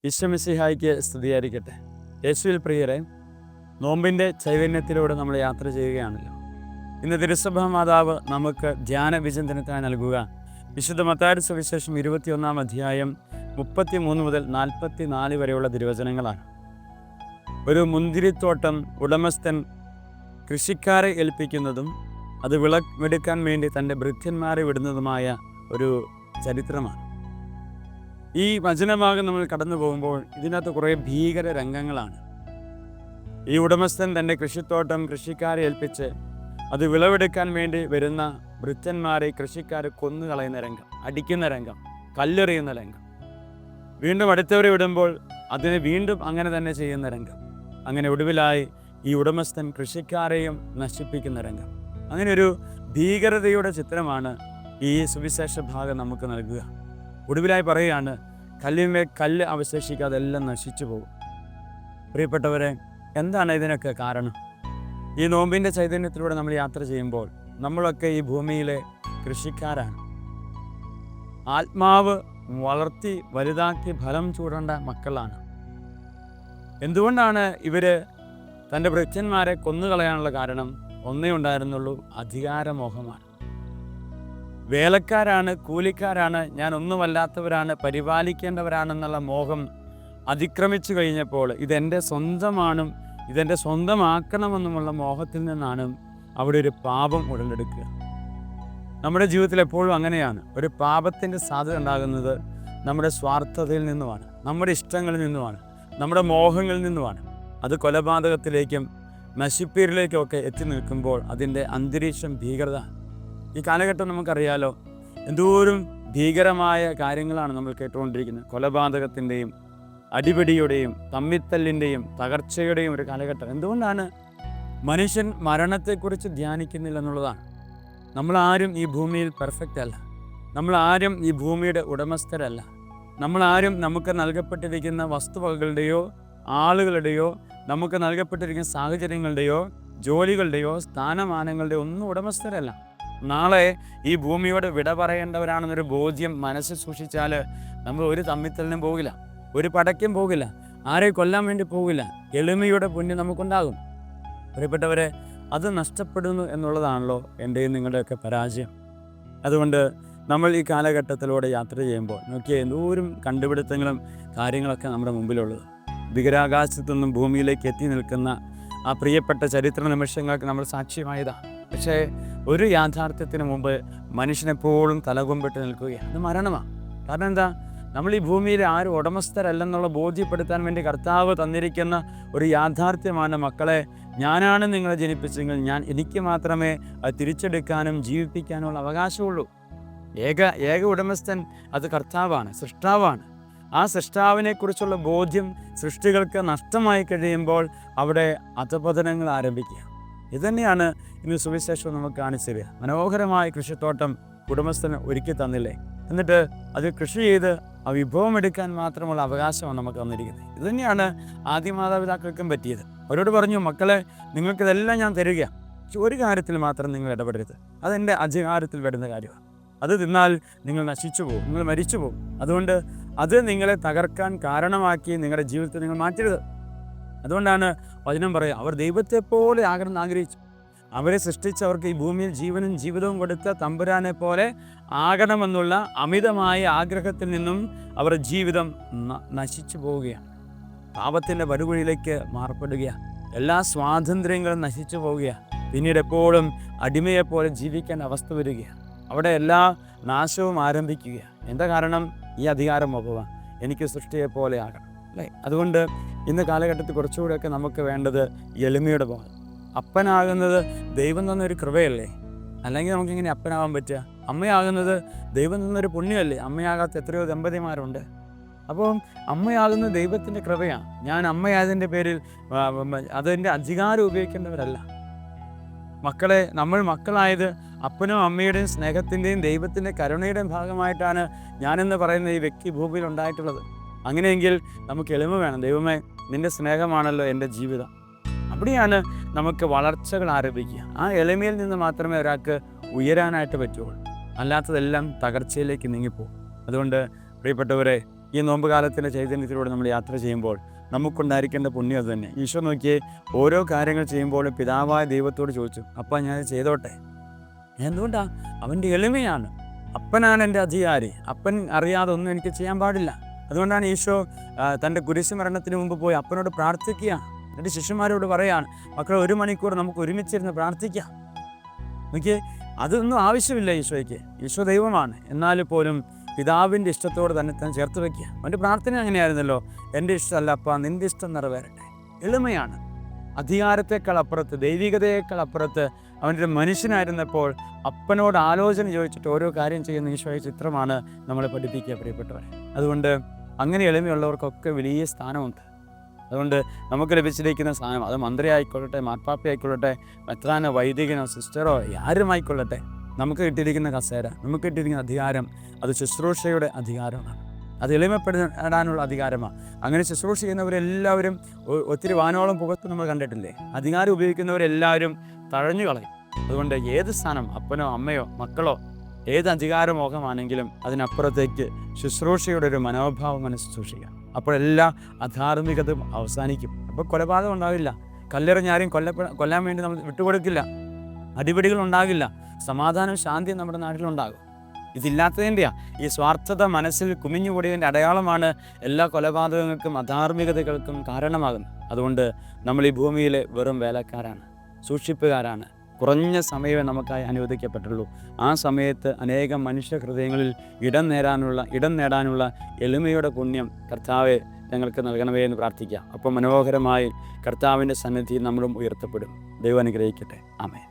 ഈശ്വമിശിഹായ്ക്ക് സ്തുതിയായിരിക്കട്ടെ. യേശുവിൽ പ്രിയരെ, നോമ്പിൻ്റെ ചൈതന്യത്തിലൂടെ നമ്മൾ യാത്ര ചെയ്യുകയാണല്ലോ. ഇന്ന് തിരുസഭാ മാതാവ് നമുക്ക് ധ്യാന വിചിന്തനത്തിനായി നൽകുക വിശുദ്ധ മത്തായിയുടെ സുവിശേഷം 21 അധ്യായം 33 മുതൽ 44 വരെയുള്ള തിരുവചനങ്ങളാണ്. ഒരു മുന്തിരിത്തോട്ടം ഉടമസ്ഥൻ കൃഷിക്കാരെ ഏൽപ്പിക്കുന്നതും അത് വിളവെടുക്കാൻ വേണ്ടി തൻ്റെ ഭൃത്യന്മാരെ വിടുന്നതുമായ ഒരു ചരിത്രമാണ്. ഈ വചനഭാഗം നമ്മൾ കടന്നു പോകുമ്പോൾ ഇതിനകത്ത് കുറേ ഭീകര രംഗങ്ങളാണ്. ഈ ഉടമസ്ഥൻ തൻ്റെ കൃഷിത്തോട്ടം കൃഷിക്കാരെ ഏൽപ്പിച്ച് അത് വിളവെടുക്കാൻ വേണ്ടി വരുന്ന ഭൃത്യന്മാരെ കൃഷിക്കാരെ കൊന്നുകളയുന്ന രംഗം, അടിക്കുന്ന രംഗം, കല്ലെറിയുന്ന രംഗം. വീണ്ടും അടുത്തവരെ വിടുമ്പോൾ അതിനെ വീണ്ടും അങ്ങനെ തന്നെ ചെയ്യുന്ന രംഗം. അങ്ങനെ ഒടുവിലായി ഈ ഉടമസ്ഥൻ കൃഷിക്കാരെയും നശിപ്പിക്കുന്ന രംഗം. അങ്ങനെ ഒരു ഭീകരതയുടെ ചിത്രമാണ് ഈ സുവിശേഷ ഭാഗം നമുക്ക് നൽകുക. ഒടുവിലായി പറയുകയാണ്, കല്ലിന്മേൽ കല്ല് അവശേഷിക്കാതെ എല്ലാം നശിച്ചു പോകും. പ്രിയപ്പെട്ടവരെ, എന്താണ് ഇതിനൊക്കെ കാരണം? ഈ നോമ്പിൻ്റെ ചൈതന്യത്തിലൂടെ നമ്മൾ യാത്ര ചെയ്യുമ്പോൾ നമ്മളൊക്കെ ഈ ഭൂമിയിലെ കൃഷിക്കാരാണ്. ആത്മാവ് വളർത്തി വലുതാക്കി ഫലം ചൂടേണ്ട മക്കളാണ്. എന്തുകൊണ്ടാണ് ഇവർ തൻ്റെ ഭൃത്യന്മാരെ കൊന്നുകളയാനുള്ള കാരണം? ഒന്നേ ഉണ്ടായിരുന്നുള്ളൂ, അധികാരമോഹമാണ്. വേലക്കാരാണ്, കൂലിക്കാരാണ്, ഞാൻ ഒന്നുമല്ലാത്തവരാണ്, പരിപാലിക്കേണ്ടവരാണെന്നുള്ള മോഹം അതിക്രമിച്ചു കഴിഞ്ഞപ്പോൾ ഇതെൻ്റെ സ്വന്തമാണും ഇതെൻ്റെ സ്വന്തമാക്കണമെന്നുമുള്ള മോഹത്തിൽ നിന്നാണ് അവിടെ ഒരു പാപം ഉടലെടുക്കുക. നമ്മുടെ ജീവിതത്തിൽ എപ്പോഴും അങ്ങനെയാണ്. ഒരു പാപത്തിൻ്റെ സാധ്യത ഉണ്ടാകുന്നത് നമ്മുടെ സ്വാർത്ഥതയിൽ നിന്നുമാണ്, നമ്മുടെ ഇഷ്ടങ്ങളിൽ നിന്നുമാണ്, നമ്മുടെ മോഹങ്ങളിൽ നിന്നുമാണ്. അത് കൊലപാതകത്തിലേക്കും നശിപ്പീരിലേക്കും ഒക്കെ എത്തി നിൽക്കുമ്പോൾ അതിൻ്റെ അന്തരീക്ഷം ഭീകരത. ഈ കാലഘട്ടം നമുക്കറിയാലോ, എന്തോരം ഭീകരമായ കാര്യങ്ങളാണ് നമ്മൾ കേട്ടുകൊണ്ടിരിക്കുന്നത്. കൊലപാതകത്തിൻ്റെയും അടിപിടിയുടെയും തമ്മിത്തല്ലിൻ്റെയും തകർച്ചയുടെയും ഒരു കാലഘട്ടം. എന്തുകൊണ്ടാണ്? മനുഷ്യൻ മരണത്തെക്കുറിച്ച് ധ്യാനിക്കുന്നില്ല എന്നുള്ളതാണ്. നമ്മളാരും ഈ ഭൂമിയിൽ പെർഫെക്റ്റ് അല്ല. നമ്മളാരും ഈ ഭൂമിയുടെ ഉടമസ്ഥരല്ല. നമ്മളാരും നമുക്ക് നൽകപ്പെട്ടിരിക്കുന്ന വസ്തുവകകളുടെയോ ആളുകളുടെയോ നമുക്ക് നൽകപ്പെട്ടിരിക്കുന്ന സാഹചര്യങ്ങളുടെയോ ജോലികളുടെയോ സ്ഥാനമാനങ്ങളുടെയോ ഒന്നും ഉടമസ്ഥരല്ല. നാളെ ഈ ഭൂമിയോട് വിട പറയേണ്ടവരാണെന്നൊരു ബോധ്യം മനസ്സിൽ സൂക്ഷിച്ചാൽ നമ്മൾ ഒരു തമ്മിത്തലിനും പോകില്ല, ഒരു പടയ്ക്കും പോകില്ല, ആരെ കൊല്ലാൻ വേണ്ടി പോകില്ല. എളിമയുടെ പുണ്യം നമുക്കുണ്ടാകും. പ്രിയപ്പെട്ടവരെ, അത് നഷ്ടപ്പെടുന്നു എന്നുള്ളതാണല്ലോ എൻ്റെയും നിങ്ങളുടെയൊക്കെ പരാജയം. അതുകൊണ്ട് നമ്മൾ ഈ കാലഘട്ടത്തിലൂടെ യാത്ര ചെയ്യുമ്പോൾ നോക്കിയാൽ എന്തോരം കണ്ടുപിടുത്തങ്ങളും കാര്യങ്ങളൊക്കെ നമ്മുടെ മുമ്പിലുള്ളത്. ബഹിരാകാശത്തുനിന്നും ഭൂമിയിലേക്ക് എത്തി നിൽക്കുന്ന ആ പ്രിയപ്പെട്ട ചരിത്ര നിമിഷങ്ങൾക്ക് നമ്മൾ സാക്ഷ്യമായതാണ്. പക്ഷേ ഒരു യാഥാർത്ഥ്യത്തിന് മുമ്പ് മനുഷ്യനെപ്പോഴും തലകുമ്പിട്ട് നിൽക്കുകയാണ്, അത് മരണമാണ്. കാരണം എന്താ? നമ്മൾ ഈ ഭൂമിയിൽ ആരും ഉടമസ്ഥരല്ലെന്നുള്ള ബോധ്യപ്പെടുത്താൻ വേണ്ടി കർത്താവ് തന്നിരിക്കുന്ന ഒരു യാഥാർത്ഥ്യമാണ്, മക്കളെ, ഞാനാണ് നിങ്ങളെ ജനിപ്പിച്ചെങ്കിൽ എനിക്ക് മാത്രമേ അത് തിരിച്ചെടുക്കാനും ജീവിപ്പിക്കാനുള്ള അവകാശമുള്ളൂ. ഏക ഉടമസ്ഥൻ അത് കർത്താവാണ്, സൃഷ്ടാവാണ്. ആ സൃഷ്ടാവിനെക്കുറിച്ചുള്ള ബോധ്യം സൃഷ്ടികൾക്ക് നഷ്ടമായി കഴിയുമ്പോൾ അവിടെ അധപതനങ്ങൾ ആരംഭിക്കുക. ഇതുതന്നെയാണ് ഇന്ന് സുവിശേഷം നമുക്ക് കാണിച്ചു തരിക. മനോഹരമായ കൃഷിത്തോട്ടം ഉടമസ്ഥന് ഒരുക്കി തന്നില്ലേ, എന്നിട്ട് അത് കൃഷി ചെയ്ത് ആ വിഭവം എടുക്കാൻ മാത്രമുള്ള അവകാശമാണ് നമുക്ക് തന്നിരിക്കുന്നത്. ഇതുതന്നെയാണ് ആദ്യ മാതാപിതാക്കൾക്കും പറ്റിയത്. അവരോട് പറഞ്ഞു, മക്കളെ, നിങ്ങൾക്കിതെല്ലാം ഞാൻ തരിക, പക്ഷെ ഒരു കാര്യത്തിൽ മാത്രം നിങ്ങൾ ഇടപെടരുത്. അതെൻ്റെ അധികാരത്തിൽ വരുന്ന കാര്യമാണ്. അത് തിന്നാൽ നിങ്ങൾ നശിച്ചു പോകും, നിങ്ങൾ മരിച്ചു പോകും. അതുകൊണ്ട് അത് നിങ്ങളെ തകർക്കാൻ കാരണമാക്കി നിങ്ങളുടെ ജീവിതത്തിൽ നിങ്ങൾ മാറ്റരുത്. അതുകൊണ്ടാണ് വചനം പറയുക, അവർ ദൈവത്തെ പോലെ ആകണമെന്ന് ആഗ്രഹിച്ചു. അവരെ സൃഷ്ടിച്ചവർക്ക് ഈ ഭൂമിയിൽ ജീവനും ജീവിതവും കൊടുത്ത തമ്പുരാനെ പോലെ ആകണമെന്നുള്ള അമിതമായ ആഗ്രഹത്തിൽ നിന്നും അവരുടെ ജീവിതം നശിച്ചു പോവുകയാണ്. പാപത്തിൻ്റെ പടുകുഴിയിലേക്ക് മാറപ്പെടുകയാണ്. എല്ലാ സ്വാതന്ത്ര്യങ്ങളും നശിച്ചു പോവുകയാണ്. പിന്നീട് എപ്പോഴും അടിമയെപ്പോലെ ജീവിക്കേണ്ട അവസ്ഥ വരികയാണ്. അവിടെ എല്ലാ നാശവും ആരംഭിക്കുകയാണ്. എന്താ കാരണം? ഈ അധികാരം മോഹമാണ്. എനിക്ക് സൃഷ്ടിയെപ്പോലെ ആകണം, അല്ലേ? അതുകൊണ്ട് ഇന്ന് കാലഘട്ടത്തിൽ കുറച്ചുകൂടെയൊക്കെ നമുക്ക് വേണ്ടത് എളിമയുടെ ബോധം. അപ്പനാകുന്നത് ദൈവം തന്നൊരു കൃപയല്ലേ? അല്ലെങ്കിൽ നമുക്കിങ്ങനെ അപ്പനാകാൻ പറ്റുക? അമ്മയാകുന്നത് ദൈവം തന്നൊരു പുണ്യമല്ലേ? അമ്മയാകാത്ത എത്രയോ ദമ്പതിമാരുണ്ട്. അപ്പോൾ അമ്മയാകുന്നത് ദൈവത്തിൻ്റെ കൃപയാണ്. ഞാൻ അമ്മയായതിൻ്റെ പേരിൽ അതിൻ്റെ അധികാരം ഉപയോഗിക്കേണ്ടവരല്ല. മക്കളെ, നമ്മൾ മക്കളായത് അപ്പനും അമ്മയുടെയും സ്നേഹത്തിൻ്റെയും ദൈവത്തിൻ്റെ കരുണയുടെയും ഭാഗമായിട്ടാണ് ഞാനെന്ന് പറയുന്ന ഈ വ്യക്തി ഭൂമിയിൽ ഉണ്ടായിട്ടുള്ളത്. അങ്ങനെയെങ്കിൽ നമുക്ക് എളിമ വേണം. ദൈവമേ, നിൻ്റെ സ്നേഹമാണല്ലോ എൻ്റെ ജീവിതം. അവിടെയാണ് നമുക്ക് വളർച്ചകൾ ആരംഭിക്കുക. ആ എളിമയിൽ നിന്ന് മാത്രമേ ഒരാൾക്ക് ഉയരാനായിട്ട് പറ്റുള്ളൂ. അല്ലാത്തതെല്ലാം തകർച്ചയിലേക്ക് നീങ്ങിപ്പോകും. അതുകൊണ്ട് പ്രിയപ്പെട്ടവരെ, ഈ നോമ്പ് കാലത്തിൻ്റെ ചൈതന്യത്തിലൂടെ നമ്മൾ യാത്ര ചെയ്യുമ്പോൾ നമുക്കുണ്ടായിരിക്കേണ്ട പുണ്യം അത് തന്നെ. ഈശോ നോക്കിയേ, ഓരോ കാര്യങ്ങൾ ചെയ്യുമ്പോഴും പിതാവായ ദൈവത്തോട് ചോദിച്ചു, അപ്പ ഞാൻ ചെയ്തോട്ടെ. എന്തുകൊണ്ടാ? അവൻ്റെ എളിമയാണ്. അപ്പനാണ് എൻ്റെ അധികാരി, അപ്പൻ അറിയാതെ ഒന്നും എനിക്ക് ചെയ്യാൻ പാടില്ല. അതുകൊണ്ടാണ് ഈശോ തൻ്റെ കുരിശ് മരണത്തിന് മുമ്പ് പോയി അപ്പനോട് പ്രാർത്ഥിക്കുക. എൻ്റെ ശിഷ്യന്മാരോട് പറയാണ്, മക്കളെ 1 മണിക്കൂർ നമുക്ക് ഒരുമിച്ചിരുന്ന് പ്രാർത്ഥിക്കാം. നോക്കിയേ, അതൊന്നും ആവശ്യമില്ല ഈശോയ്ക്ക്. ഈശോ ദൈവമാണ്, എന്നാൽ പോലും പിതാവിൻ്റെ ഇഷ്ടത്തോട് തന്നെ ചേർത്ത് വയ്ക്കുക. അവൻ്റെ പ്രാർത്ഥന അങ്ങനെയായിരുന്നല്ലോ, എൻ്റെ ഇഷ്ടമല്ല അപ്പ, നിൻ്റെ ഇഷ്ടം നിറവേറട്ടെ. എളിമയാണ്. അധികാരത്തെക്കാൾ അപ്പുറത്ത്, ദൈവികതയേക്കാൾ അപ്പുറത്ത് അവൻ്റെ മനുഷ്യനായിരുന്നപ്പോൾ അപ്പനോട് ആലോചന ചോദിച്ചിട്ട് ഓരോ കാര്യം ചെയ്യുന്ന ഈശോയുടെ ചിത്രമാണ് നമ്മളെ പഠിപ്പിക്കുക പ്രിയപ്പെട്ടവരെ. അതുകൊണ്ട് അങ്ങനെ എളിമയുള്ളവർക്കൊക്കെ വലിയ സ്ഥാനമുണ്ട്. അതുകൊണ്ട് നമുക്ക് ലഭിച്ചിരിക്കുന്ന സ്ഥാനം, അത് മന്ത്രി ആയിക്കൊള്ളട്ടെ, മാർപ്പാപ്പ ആയിക്കൊള്ളട്ടെ, മെത്രാനോ വൈദികനോ സിസ്റ്ററോ ആരുമായിക്കൊള്ളട്ടെ, നമുക്ക് കിട്ടിയിരിക്കുന്ന കസേര, നമുക്ക് കിട്ടിയിരിക്കുന്ന അധികാരം, അത് ശുശ്രൂഷയുടെ അധികാരമാണ്. അത് എളിമപ്പെടാനുള്ള അധികാരമാണ്. അങ്ങനെ ശുശ്രൂഷ ചെയ്യുന്നവരെല്ലാവരും ഒത്തിരി വാനോളം പുകത്ത് നമ്മൾ കണ്ടിട്ടില്ലേ? അധികാരം ഉപയോഗിക്കുന്നവരെല്ലാവരും തഴഞ്ഞു കളയും. അതുകൊണ്ട് ഏത് സ്ഥാനം, അപ്പനോ അമ്മയോ മക്കളോ, ഏത് അധികാരമോഹമാണെങ്കിലും അതിനപ്പുറത്തേക്ക് ശുശ്രൂഷയുടെ ഒരു മനോഭാവം ശുശ്രൂഷിക്കുക. അപ്പോഴെല്ലാ അധാർമികതയും അവസാനിക്കും. അപ്പോൾ കൊലപാതകം ഉണ്ടാവില്ല, കല്ലെറിഞ്ഞാരും കൊല്ലാൻ വേണ്ടി നമ്മൾ വിട്ടുകൊടുക്കില്ല, അടിപിടികൾ ഉണ്ടാകില്ല, സമാധാനം ശാന്തിയും നമ്മുടെ നാട്ടിലുണ്ടാകും. ഇതില്ലാത്തതിൻ്റെയാണ് ഈ സ്വാർത്ഥത മനസ്സിൽ കുമിഞ്ഞുകൂടിയതിൻ്റെ അടയാളമാണ് എല്ലാ കൊലപാതകങ്ങൾക്കും അധാർമികതകൾക്കും കാരണമാകുന്നത്. അതുകൊണ്ട് നമ്മൾ ഈ ഭൂമിയിലെ വെറും വേലക്കാരാണ്, സൂക്ഷിപ്പുകാരാണ്. കുറഞ്ഞ സമയമേ നമുക്കായി അനുവദിക്കപ്പെട്ടുള്ളൂ. ആ സമയത്ത് അനേകം മനുഷ്യ ഹൃദയങ്ങളിൽ ഇടം നേടാനുള്ള എളിമയുടെ പുണ്യം കർത്താവെ ഞങ്ങൾക്ക് നൽകണമേ എന്ന് പ്രാർത്ഥിക്കാം. അപ്പോൾ മനോഹരമായി കർത്താവിൻ്റെ സന്നിധിയിൽ നമ്മളും ഉയർത്തപ്പെടും. ദൈവം അനുഗ്രഹിക്കട്ടെ. ആമേൻ.